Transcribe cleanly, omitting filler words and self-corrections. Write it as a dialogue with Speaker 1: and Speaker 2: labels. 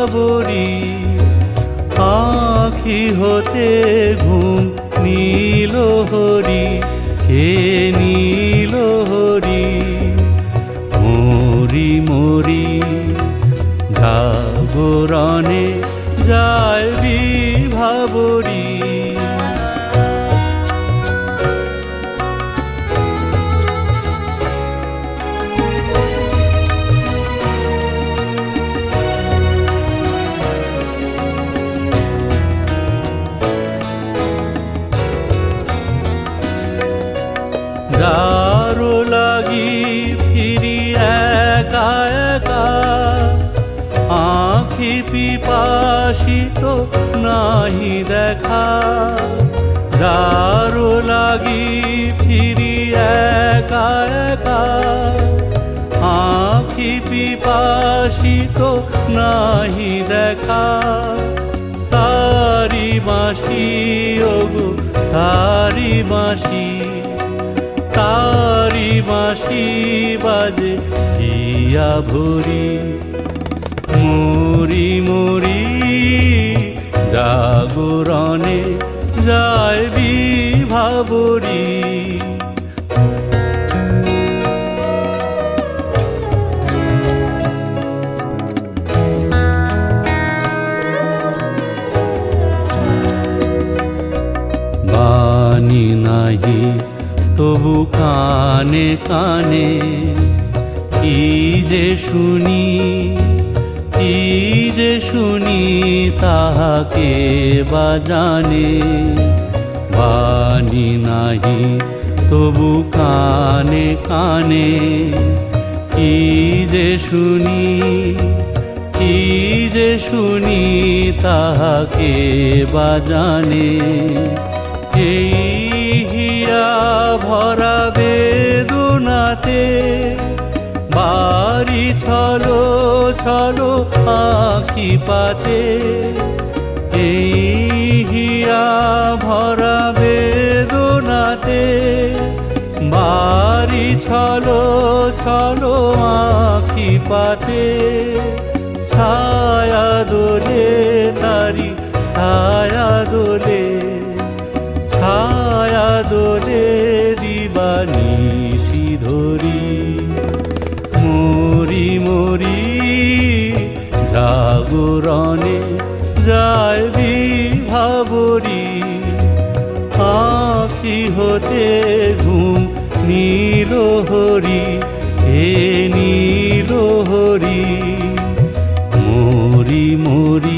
Speaker 1: ভাবরি। আঁখি হতে ঘুম নীল হরি, কে নীল হরি। মরি মরি জাগরণে যায় বিভাবরি। যারো লাগি ফিরি একা একা, আঁখি পিপাসিত নাহি দেখা। যারো লাগি ফিরি একা একা, আঁখি পিপাসিত নাহি দেখা। তারি মাসি ওগো তারি মাসি, তারি মাসি বাজে হিয়া ভরি। মরি মরি জাগরণে যায় বিভাবরি। বাণী নাহি তবু কানে কানে, কি যে শুনি কি যে শুনি তাহাকে বা জানে। বাণী নাহি তবু কানে কানে, কি যে শুনি কি যে শুনি তাহাকে বা জানে। এই হিয়া ভরা বেদনাতে বাড়ি ছলো ছলো আঁখি পাতে। এই হিয়া ভরা বেদনাতে বাড়ি ছলো ছলো আঁখি পাতে। ছায়া দোলে তারি ছায়া দোলে, ছায়া দোলে দিবানিশি ধরি। মরি মরি জাগরণে যায় বিভাবরি। আঁখি হতে ঘুম নীল হরি, হে নীল হরি। মরি মরি